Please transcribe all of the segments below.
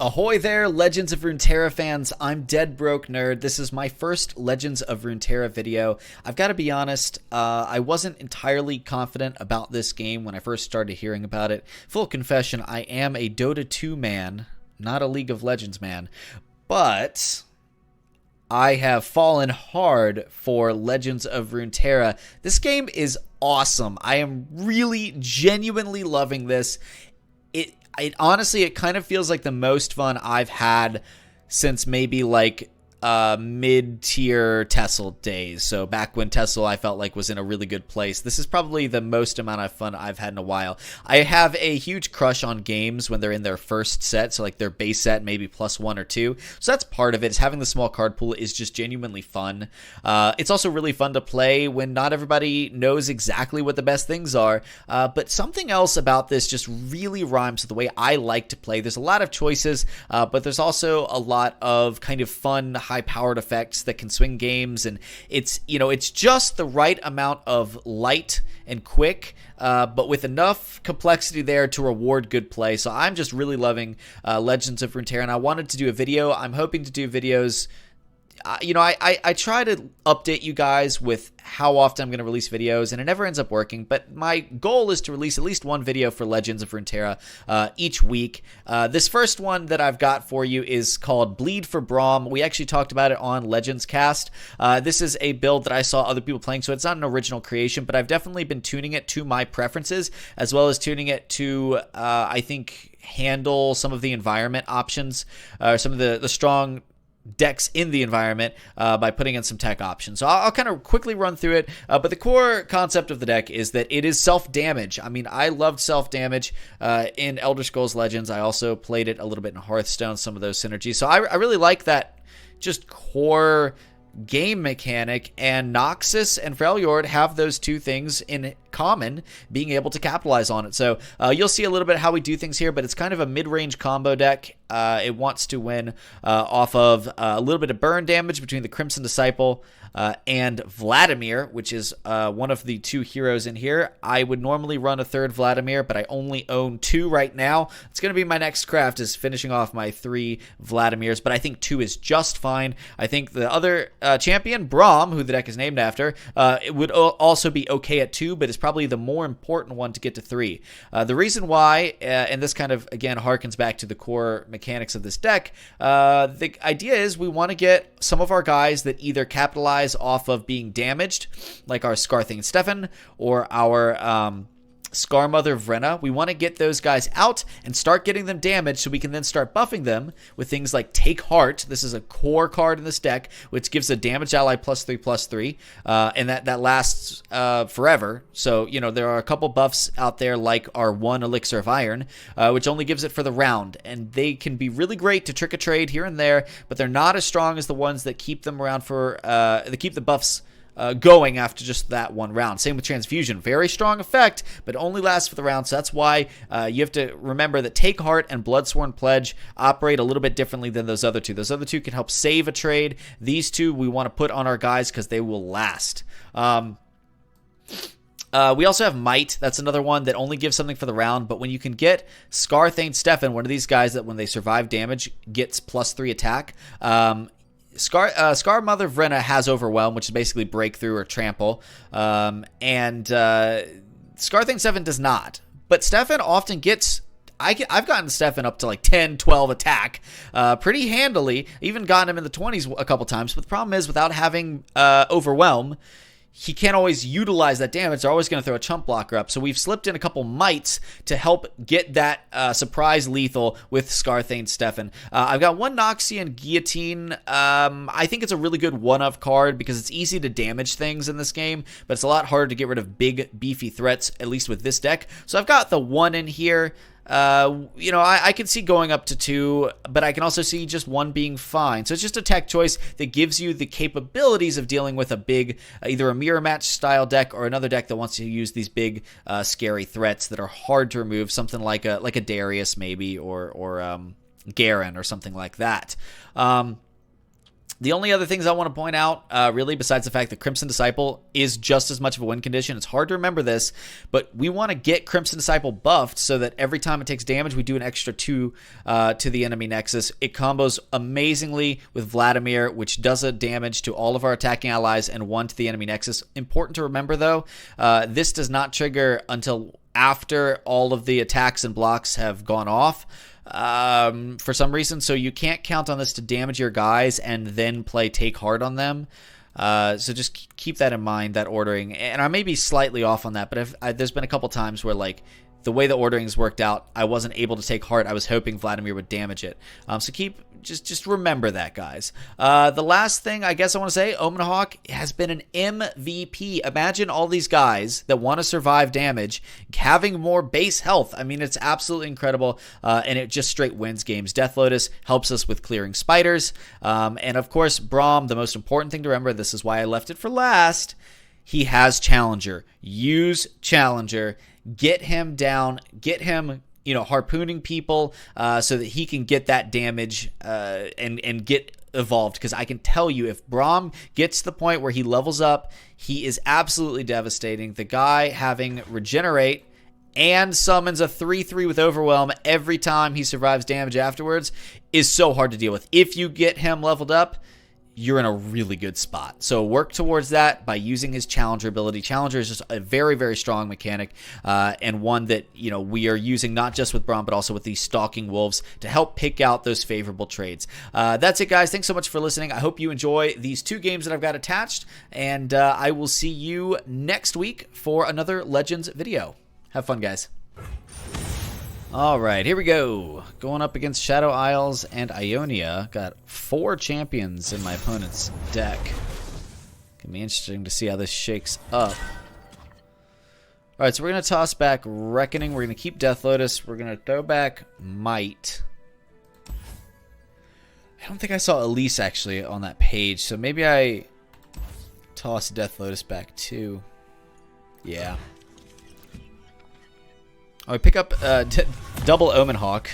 Ahoy there, Legends of Runeterra fans. I'm Dead Broke Nerd. This is my first Legends of Runeterra video. I've got to be honest, I wasn't entirely confident about this game when I first started hearing about it. Full confession, I am a Dota 2 man, not a League of Legends man, but I have fallen hard for Legends of Runeterra. This game is awesome. I am really genuinely loving this. It honestly, it kind of feels like the most fun I've had since maybe like mid-tier Tessel days. So back when Tessel I felt like was in a really good place. This is probably the most amount of fun I've had in a while. I have a huge crush on games when they're in their first set, so like their base set, maybe plus 1 or 2. So that's part of it. Is having the small card pool is just genuinely fun. It's also really fun to play when not everybody knows exactly what the best things are. But something else about this just really rhymes with the way I like to play. There's a lot of choices, but there's also a lot of kind of fun high-powered effects that can swing games, and it's just the right amount of light and quick, but with enough complexity there to reward good play. So I'm just really loving Legends of Runeterra, and I wanted to do a video. I'm hoping to do videos. I try to update you guys with how often I'm going to release videos, and it never ends up working, but my goal is to release at least one video for Legends of Runeterra each week. This first one that I've got for you is called Bleed for Braum. We actually talked about it on Legends Cast. This is a build that I saw other people playing, so it's not an original creation, but I've definitely been tuning it to my preferences, as well as tuning it to, I think, handle some of the environment options, some of the strong decks in the environment by putting in some tech options. So I'll kind of quickly run through it, but the core concept of the deck is that it is self-damage. I mean, I loved self-damage in Elder Scrolls Legends. I also played it a little bit in Hearthstone, some of those synergies. So I really like that just core game mechanic, and Noxus and Freljord have those two things in common, being able to capitalize on it. So you'll see a little bit how we do things here, but it's kind of a mid-range combo deck. It wants to win off of a little bit of burn damage between the Crimson Disciple and Vladimir, which is one of the two heroes in here. I would normally run a third Vladimir, but I only own 2 right now. It's going to be my next craft, is finishing off my 3 Vladimirs, but I think 2 is just fine. I think the other champion, Braum, who the deck is named after, it would also be okay at 2, but is probably the more important one to get to 3. The reason why, and this kind of, again, harkens back to the core mechanics of this deck, the idea is we want to get some of our guys that either capitalize off of being damaged, like our Scarthane Stefan or our Scarmother Vrenna. We want to get those guys out and start getting them damaged so we can then start buffing them with things like Take Heart. This is a core card in this deck, which gives a damage ally +3/+3, and that lasts forever. So, there are a couple buffs out there like our 1 Elixir of Iron, which only gives it for the round, and they can be really great to trick a trade here and there, but they're not as strong as the ones that keep them around for, that keep the buffs going after just that one round. Same with Transfusion. Very strong effect, but only lasts for the round, so that's why you have to remember that Take Heart and Bloodsworn Pledge operate a little bit differently than those other two. Those other two can help save a trade. These two we want to put on our guys because they will last. We also have Might. That's another one that only gives something for the round, but when you can get Scarthane Stefan, one of these guys that when they survive damage gets +3 attack, Scarmother Vrenna has Overwhelm, which is basically Breakthrough or Trample, and Scarthane Stefan does not. But Stefan often gets... I've gotten Stefan up to like 10, 12 attack pretty handily, even gotten him in the 20s a couple times, but the problem is without having Overwhelm, he can't always utilize that damage. They're always going to throw a chump blocker up. So we've slipped in a couple mites to help get that surprise lethal with Scarthane Stefan. I've got 1 Noxian Guillotine. I think it's a really good one-of card because it's easy to damage things in this game, but it's a lot harder to get rid of big, beefy threats, at least with this deck. So I've got the 1 in here. I can see going up to 2, but I can also see just 1 being fine. So it's just a tech choice that gives you the capabilities of dealing with a big, either a mirror match style deck or another deck that wants to use these big, scary threats that are hard to remove. Something like a Darius maybe, or Garen or something like that. The only other things I want to point out, really, besides the fact that Crimson Disciple is just as much of a win condition, it's hard to remember this, but we want to get Crimson Disciple buffed so that every time it takes damage, we do an extra 2 to the enemy Nexus. It combos amazingly with Vladimir, which does a damage to all of our attacking allies and 1 to the enemy Nexus. Important to remember, though, this does not trigger until after all of the attacks and blocks have gone off. For some reason, so you can't count on this to damage your guys and then play Take Heart on them. So just keep that in mind, that ordering. And I may be slightly off on that, but there's been a couple times where, like, the way the ordering's worked out, I wasn't able to take Heart. I was hoping Vladimir would damage it. So just remember that, guys. The last thing I guess I want to say, Omen Hawk has been an MVP. Imagine all these guys that want to survive damage having more base health. I mean, it's absolutely incredible, and it just straight wins games. Death Lotus helps us with clearing spiders, and of course, Braum, the most important thing to remember, this is why I left it for last, he has Challenger. Use Challenger. Get him down. Get him, harpooning people so that he can get that damage and get evolved. Because I can tell you, if Braum gets to the point where he levels up, he is absolutely devastating. The guy having Regenerate and summons a 3/3 with Overwhelm every time he survives damage afterwards is so hard to deal with. If you get him leveled up, you're in a really good spot. So work towards that by using his Challenger ability. Challenger is just a very, very strong mechanic, and one that, we are using not just with Braum, but also with these Stalking Wolves to help pick out those favorable trades. That's it, guys. Thanks so much for listening. I hope you enjoy these 2 games that I've got attached, and I will see you next week for another Legends video. Have fun, guys. All right, here we go. Going up against Shadow Isles and Ionia. Got 4 champions in my opponent's deck. Gonna be interesting to see how this shakes up. All right, so we're going to toss back Reckoning. We're going to keep Death Lotus. We're going to throw back Might. I don't think I saw Elise, actually, on that page, so maybe I toss Death Lotus back, too. Yeah. Oh, we pick up double Omen Hawk.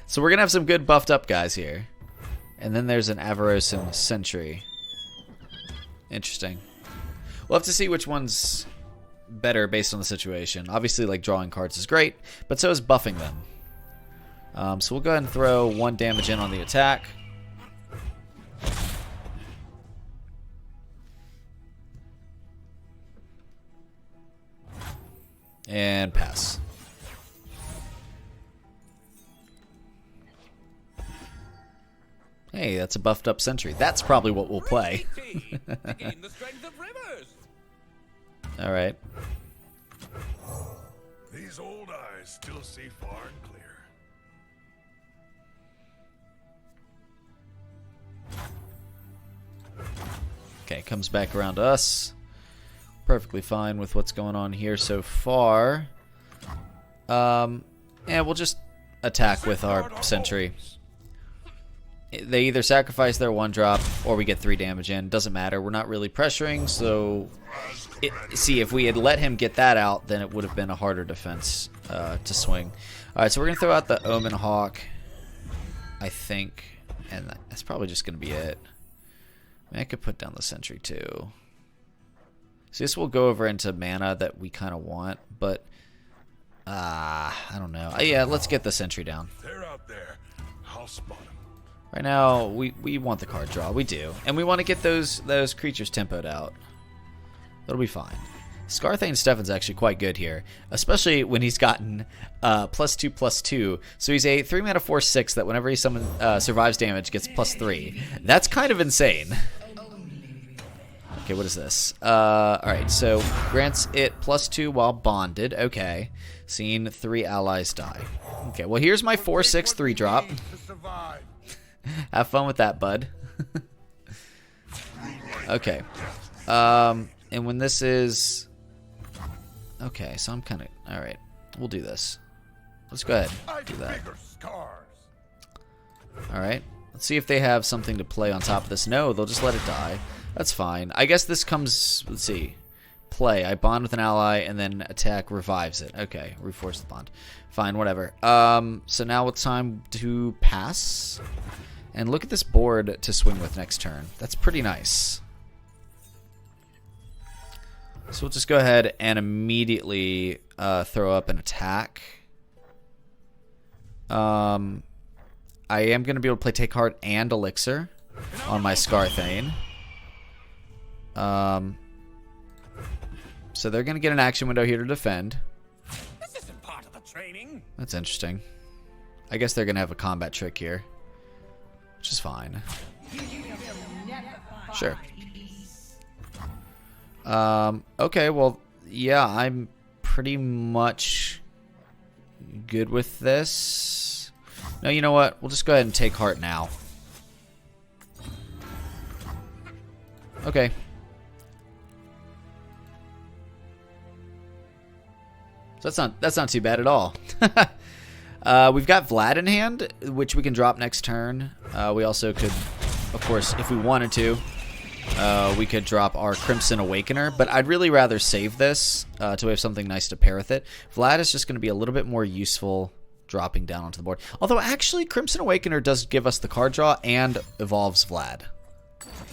So we're going to have some good buffed up guys here. And then there's an Avarosan Sentry. Interesting. We'll have to see which one's better based on the situation. Obviously, like, drawing cards is great, but so is buffing them. So we'll go ahead and throw 1 damage in on the attack. And pass. Hey, that's a buffed up Sentry. That's probably what we'll play. Alright. These old eyes still see far and clear. Okay, comes back around to us. Perfectly fine with what's going on here so far. Yeah, we'll just attack with our Sentry. They either sacrifice their 1-drop or we get 3 damage in. Doesn't matter. We're not really pressuring, so... see, if we had let him get that out, then it would have been a harder defense to swing. Alright, so we're going to throw out the Omen Hawk, I think. And that's probably just going to be it. I mean, I could put down the Sentry, too. So this will go over into mana that we kind of want, but... I don't know. Yeah, let's get the Sentry down. They're out there. I'll spot them. Right now, we want the card draw. We do. And we want to get those creatures tempoed out. That'll be fine. Scarthane Stefan's actually quite good here, especially when he's gotten +2/+2. So he's a 3-mana 4/6 that whenever he survives damage gets +3. That's kind of insane. Okay, what is this? Alright, so grants it +2 while bonded. Okay. Seen 3 allies die. Okay, well here's my 4/6 3-drop. Have fun with that, bud. Okay. And when this is... Okay, so I'm kind of... Alright, we'll do this. Let's go ahead and do that. Alright, let's see if they have something to play on top of this. No, they'll just let it die. That's fine. I guess this comes... Let's see. Play. I bond with an ally, and then attack revives it. Okay, reforce the bond. Fine, whatever. So now it's time to pass. And look at this board to swing with next turn. That's pretty nice. So we'll just go ahead and immediately throw up an attack. I am going to be able to play Take Heart and Elixir on my Scarthane. So they're going to get an action window here to defend. This isn't part of the training. That's interesting. I guess they're going to have a combat trick here, which is fine. Sure. Okay, well, yeah, I'm pretty much good with this. No, you know what? We'll just go ahead and take heart now. Okay. So that's not too bad at all. We've got Vlad in hand, which we can drop next turn. We also could, of course, if we wanted to, we could drop our Crimson Awakener, but I'd really rather save this to have something nice to pair with it. Vlad is just going to be a little bit more useful dropping down onto the board. Although, actually, Crimson Awakener does give us the card draw and evolves Vlad.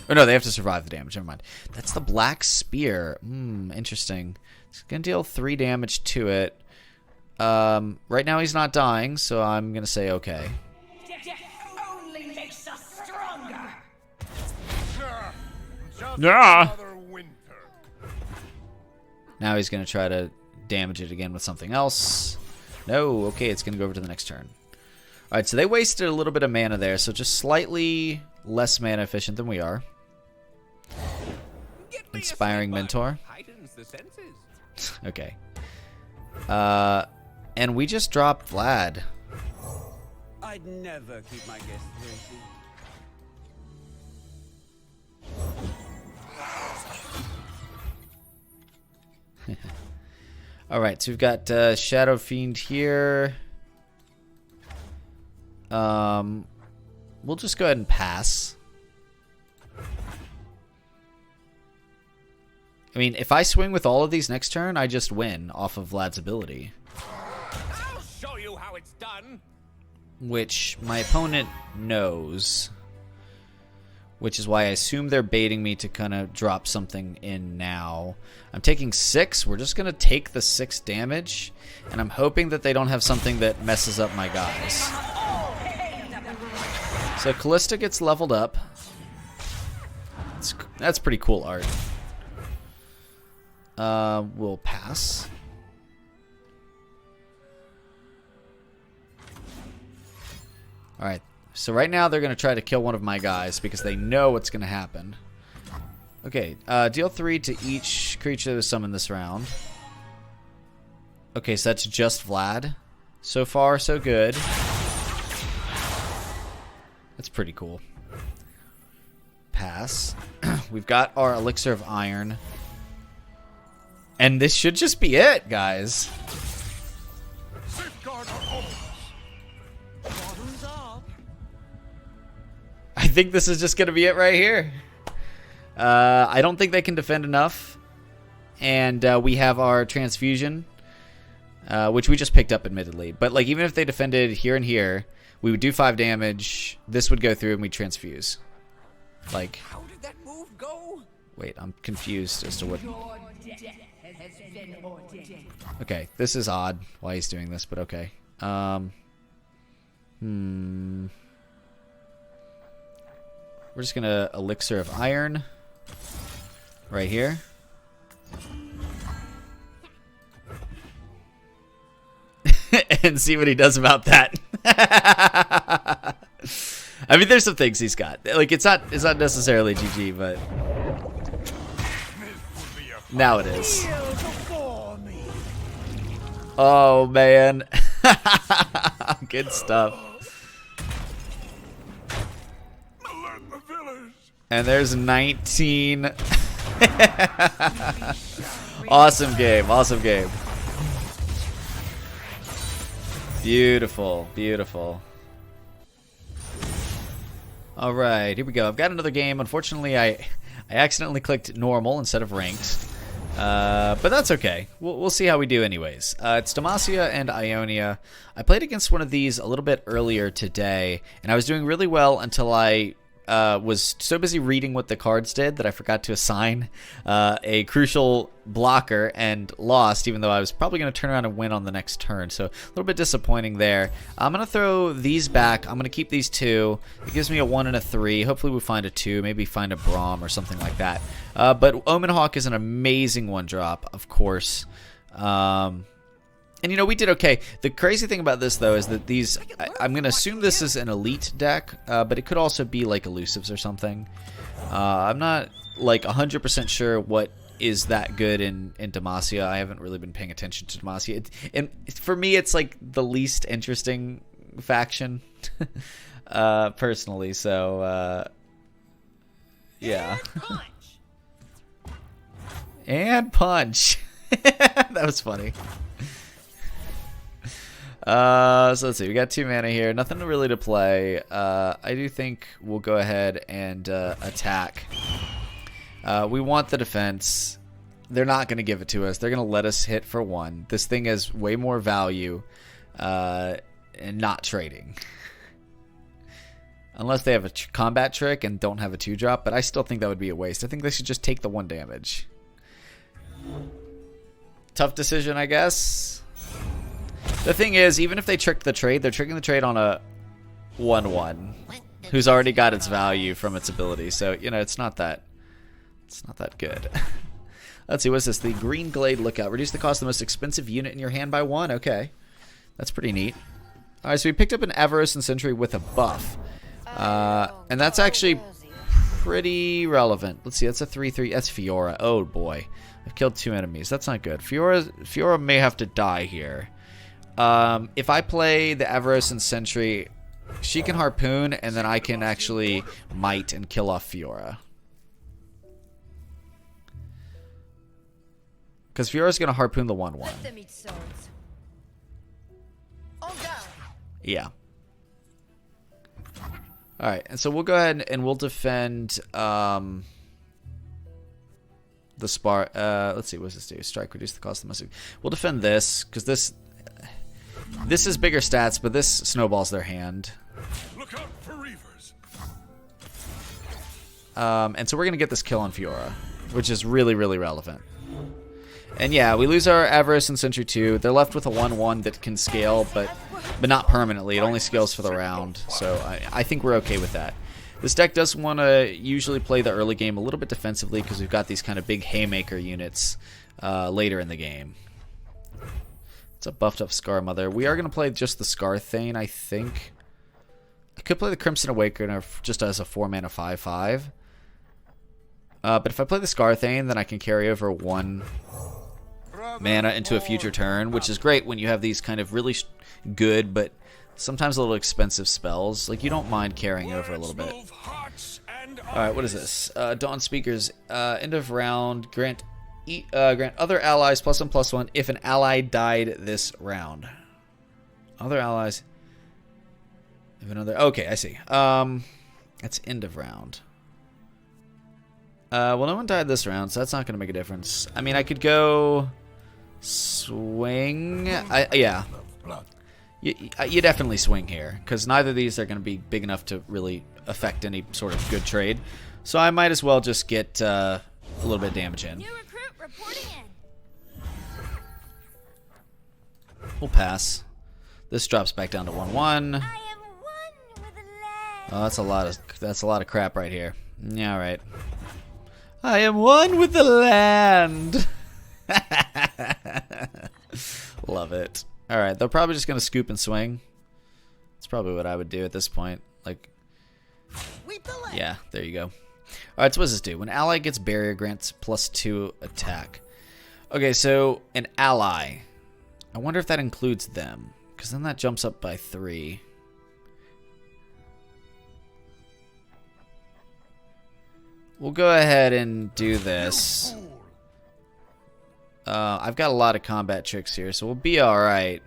Oh, no, they have to survive the damage. Never mind. That's the Black Spear. Interesting. It's going to deal 3 damage to it. Right now, he's not dying, so I'm going to say okay. Only makes us stronger. Just another winter. Now he's going to try to damage it again with something else. No, okay, it's going to go over to the next turn. All right, so they wasted a little bit of mana there, so just slightly less mana efficient than we are. Inspiring Mentor. Okay. And we just dropped Vlad. I'd never keep my guests waiting. Alright, so we've got Shadow Fiend here. We'll just go ahead and pass. I mean, if I swing with all of these next turn, I just win off of Vlad's ability. I'll show you how it's done. Which my opponent knows. Which is why I assume they're baiting me to kind of drop something in now. I'm taking 6. We're just going to take the 6 damage. And I'm hoping that they don't have something that messes up my guys. So Callista gets leveled up. That's pretty cool art. We'll pass. Alright, so right now they're going to try to kill one of my guys because they know what's going to happen. Okay, deal 3 to each creature that was summoned this round. Okay, so that's just Vlad. So far, so good. That's pretty cool. Pass. We've got our Elixir of Iron. And this should just be it, guys. Safeguard our homes. Bottoms up. I think this is just going to be it right here. I don't think they can defend enough. And we have our Transfusion, which we just picked up, admittedly. But like, even if they defended here and here, we would do 5 damage. This would go through and we'd transfuse. Like, How did that move go? wait, I'm confused as to what... Your death has been ordained. Okay, this is odd why he's doing this, but okay. We're just gonna Elixir of Iron right here. And see what he does about that. I mean, there's some things he's got. Like, it's not necessarily GG, but now it is. Oh man. Good stuff. Alert the village. And there's 19. Awesome game. Awesome game. Beautiful. Beautiful. All right, here we go. I've got another game. Unfortunately, I accidentally clicked normal instead of ranked. But that's okay. We'll see how we do anyways. It's Demacia and Ionia. I played against one of these a little bit earlier today, and I was doing really well until I was so busy reading what the cards did that I forgot to assign a crucial blocker and lost, even though I was probably going to turn around and win on the next turn. So a little bit disappointing there. I'm going to throw these back. I'm going to keep these 2. It gives me a 1 and a 3. Hopefully we find a 2, maybe find a Braum or something like that. But Omen Hawk is an amazing 1-drop, of course. And, you know, we did okay. The crazy thing about this, though, is that these... I'm going to assume this is an elite deck, but it could also be, like, elusives or something. I'm not, like, 100% sure what is that good in Demacia. I haven't really been paying attention to Demacia. And for me, it's, like, the least interesting faction, personally. So, yeah. And punch. That was funny. So let's see. We got 2 mana here. Nothing really to play. I do think we'll go ahead and attack. We want the defense. They're not going to give it to us. They're going to let us hit for 1. This thing has way more value and not trading. Unless they have a combat trick and don't have a 2-drop, but I still think that would be a waste. I think they should just take the 1 damage. Tough decision, I guess. The thing is, even if they tricked the trade, they're tricking the trade on a 1/1 who's already got its value from its ability. So, you know, it's not that good. Let's see, what's this? The Green Glade Lookout. Reduce the cost of the most expensive unit in your hand by 1. Okay. That's pretty neat. Alright, so we picked up an Everos and Sentry with a buff. And that's actually pretty relevant. Let's see, that's a 3/3. That's Fiora. Oh boy. I've killed 2 enemies. That's not good. Fiora may have to die here. If I play the Everos and Sentry, she can harpoon, and then I can actually might and kill off Fiora. Because Fiora's going to harpoon the 1/1. Yeah. Alright, and so we'll go ahead and we'll defend the Spar. Let's see, what does this do? Strike, reduce the cost of the muscle. We'll defend this, because this is bigger stats, but this snowballs their hand. Look out for reavers. And so we're going to get this kill on Fiora, which is really, really relevant. And yeah, we lose our Everos and Sentry 2. They're left with a 1/1 that can scale, but not permanently. It only scales for the round, so I think we're okay with that. This deck does want to usually play the early game a little bit defensively because we've got these kind of big haymaker units later in the game. It's a buffed up Scarmother. We are going to play just the Scar Thane, I think. I could play the Crimson Awakener just as a 4-mana 5/5. But if I play the Scar Thane, then I can carry over 1 mana into a future turn, which is great when you have these kind of really good but sometimes a little expensive spells. Like, you don't mind carrying over a little bit. Alright, what is this? Dawn Speakers. End of round. Grant other allies +1/+1 if an ally died this round. Other allies. If another. Okay, I see. That's end of round. Well, no one died this round, so that's not going to make a difference. I mean, I could go swing. Yeah. You definitely swing here, because neither of these are going to be big enough to really affect any sort of good trade. So I might as well just get a little bit of damage in. New recruit reporting in. We'll pass. This drops back down to 1/1. I am one with the land. Oh, that's a lot of crap right here. Yeah, all right. I am one with the land. Love it. All right, they're probably just gonna scoop and swing. That's probably what I would do at this point. Like, yeah, there you go. All right, so what does this do? When ally gets barrier, grants +2 attack. Okay, so an ally. I wonder if that includes them, because then that jumps up by 3. We'll go ahead and do this. I've got a lot of combat tricks here, so we'll be alright.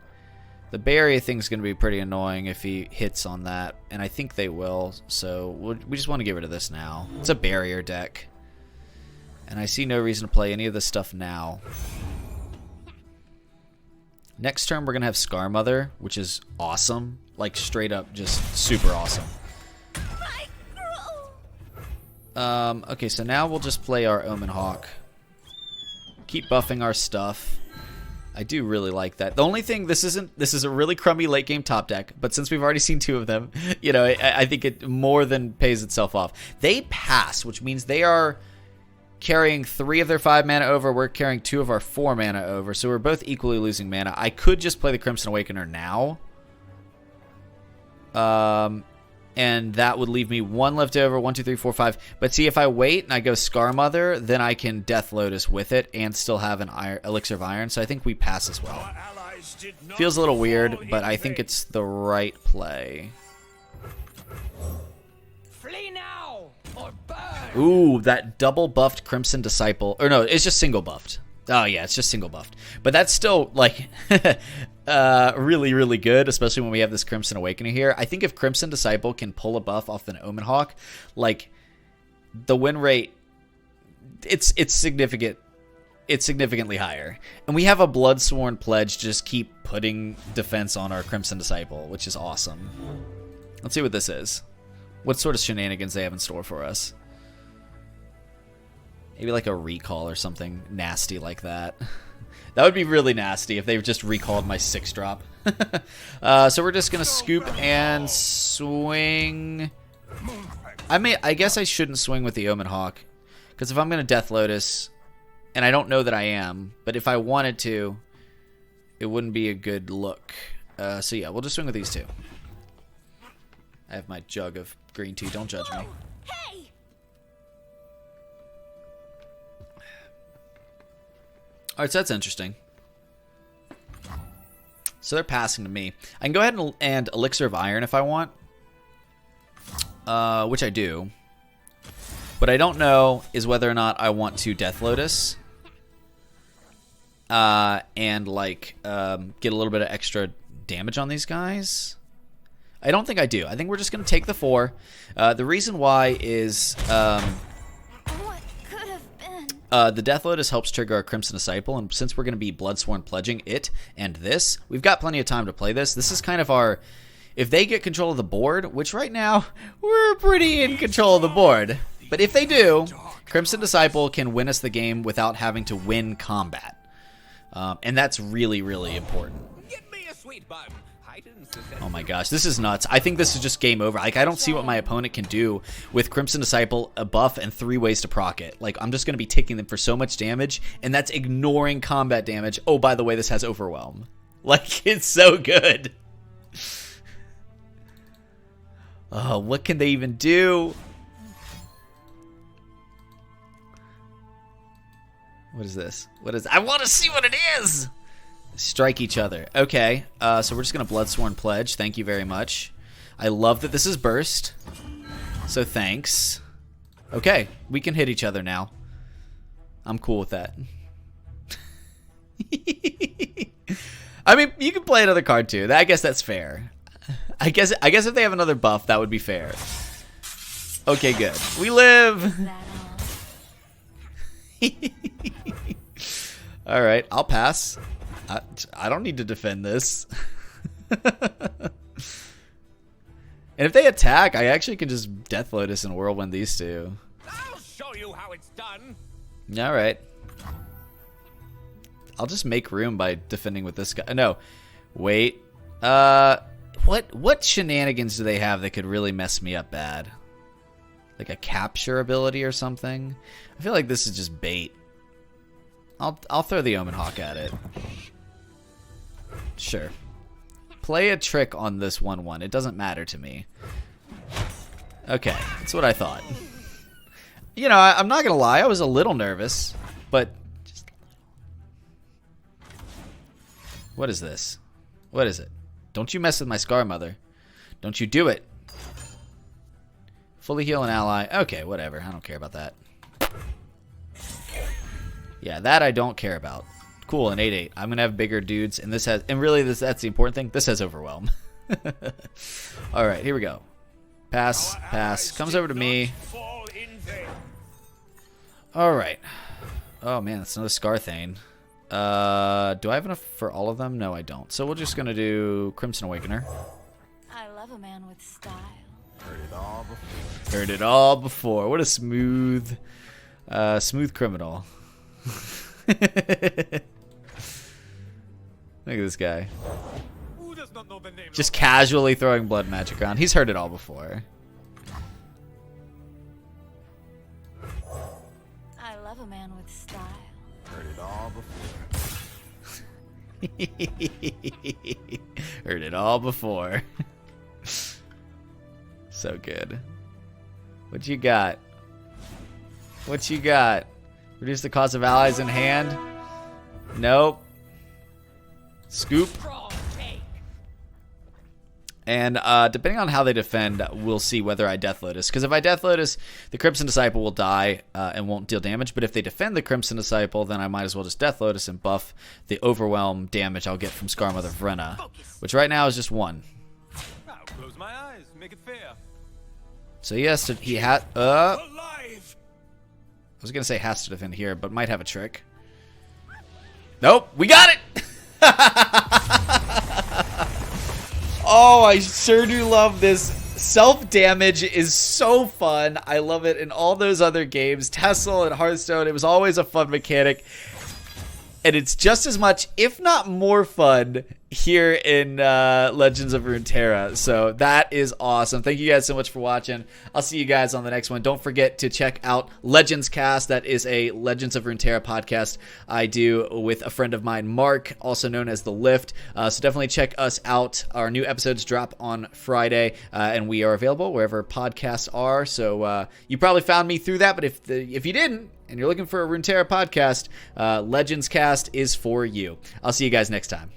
The barrier thing's going to be pretty annoying if he hits on that, and I think they will, so we just want to get rid of this now. It's a barrier deck. And I see no reason to play any of this stuff now. Next turn, we're going to have Scar Mother, which is awesome. Like, straight up, just super awesome. Okay, so now we'll just play our Omen Hawk. Keep buffing our stuff. I do really like that. The only thing, this is a really crummy late game top deck, but since we've already seen 2 of them, you know, I think it more than pays itself off. They pass, which means they are carrying 3 of their 5 mana over. We're carrying 2 of our 4 mana over, so we're both equally losing mana. I could just play the Crimson Awakener now. And that would leave me 1 left over, 1, 2, 3, 4, 5. But see, if I wait and I go Scar Mother, then I can Death Lotus with it and still have an Elixir of Iron. So I think we pass as well. Feels a little weird, but I think it's the right play. Flee now or burn. Ooh, that double buffed Crimson Disciple. Or no, it's just single buffed. Oh, yeah, it's just single buffed. But that's still, like, really, really good, especially when we have this Crimson Awakener here. I think if Crimson Disciple can pull a buff off an Omen Hawk, like, the win rate, it's significant. It's significantly higher. And we have a Bloodsworn Pledge to just keep putting defense on our Crimson Disciple, which is awesome. Let's see what this is. What sort of shenanigans they have in store for us. Maybe like a recall or something nasty like that. That would be really nasty if they just recalled my 6-drop. So we're just going to scoop and swing. I guess I shouldn't swing with the Omen Hawk. Because if I'm going to Death Lotus, and I don't know that I am, but if I wanted to, it wouldn't be a good look. So yeah, we'll just swing with these 2. I have my jug of green tea. Don't judge me. Hey! Alright, so that's interesting. So they're passing to me. I can go ahead and Elixir of Iron if I want. Which I do. What I don't know is whether or not I want to Death Lotus. And, like, get a little bit of extra damage on these guys. I don't think I do. I think we're just going to take the 4. The reason why is... What could have been? The Death Lotus helps trigger our Crimson Disciple, and since we're going to be Bloodsworn Pledging it and this, we've got plenty of time to play this. This is kind of our... If they get control of the board, which right now, we're pretty in control of the board. But if they do, Crimson Disciple can win us the game without having to win combat. And that's really, really important. Get me a sweet bun. Oh my gosh, this is nuts. I think this is just game over. Like, I don't see what my opponent can do with Crimson Disciple, a buff, and 3 ways to proc it. Like, I'm just going to be ticking them for so much damage, and that's ignoring combat damage. Oh, by the way, this has Overwhelm. Like, it's so good. Oh, what can they even do? What is this? What is... I want to see what it is! Strike each other. Okay, so we're just going to Bloodsworn Pledge. Thank you very much. I love that this is burst. So thanks. Okay, we can hit each other now. I'm cool with that. I mean, you can play another card too. I guess that's fair. I guess if they have another buff, that would be fair. Okay, good. We live! Alright, I'll pass. I don't need to defend this. And if they attack, I actually can just Death Lotus and Whirlwind these 2. I'll show you how it's done. Alright. I'll just make room by defending with this guy. No. Wait. What shenanigans do they have that could really mess me up bad? Like a capture ability or something? I feel like this is just bait. I'll throw the Omen Hawk at it. Sure. Play a trick on this 1/1. It doesn't matter to me. Okay, that's what I thought. You know, I'm not gonna lie, I was a little nervous, but just... What is this? What is it? Don't you mess with my Scar Mother. Don't you do it. Fully heal an ally. Okay, whatever. I don't care about that. Yeah, that I don't care about. Cool, an 8/8. I'm gonna have bigger dudes, and this has, and really, that's the important thing. This has Overwhelm. All right, here we go. Pass, pass. Comes over to me. Alright. Oh man, that's another Scarthane. Do I have enough for all of them? No, I don't. So we're just gonna do Crimson Awakener. I love a man with style. Heard it all before. Heard it all before. What a smooth criminal. Look at this guy. Who does not know the name Just casually throwing blood magic around. He's heard it all before. I love a man with style. Heard it all before. Heard it all before. So good. What you got? What you got? Reduce the cost of allies in hand? Nope. Scoop. And depending on how they defend, we'll see whether I Death Lotus. Because if I Death Lotus, the Crimson Disciple will die and won't deal damage. But if they defend the Crimson Disciple, then I might as well just Death Lotus and buff the Overwhelm damage I'll get from Scarmother Vrenna. Which right now is just 1. I'll close my eyes. Make it fair. So he has to... I Alive! was going to say has to defend here, but might have a trick. Nope, we got it! Oh, I sure do love this. Self-damage is so fun. I love it in all those other games. Tessel and Hearthstone, it was always a fun mechanic. And it's just as much, if not more fun, here in Legends of Runeterra. So that is awesome. Thank you guys so much for watching. I'll see you guys on the next one. Don't forget to check out Legends Cast. That is a Legends of Runeterra podcast I do with a friend of mine, Mark, also known as The Lift. So definitely check us out. Our new episodes drop on Friday, and we are available wherever podcasts are. So you probably found me through that, but if you didn't, and you're looking for a Runeterra podcast, Legends Cast is for you. I'll see you guys next time.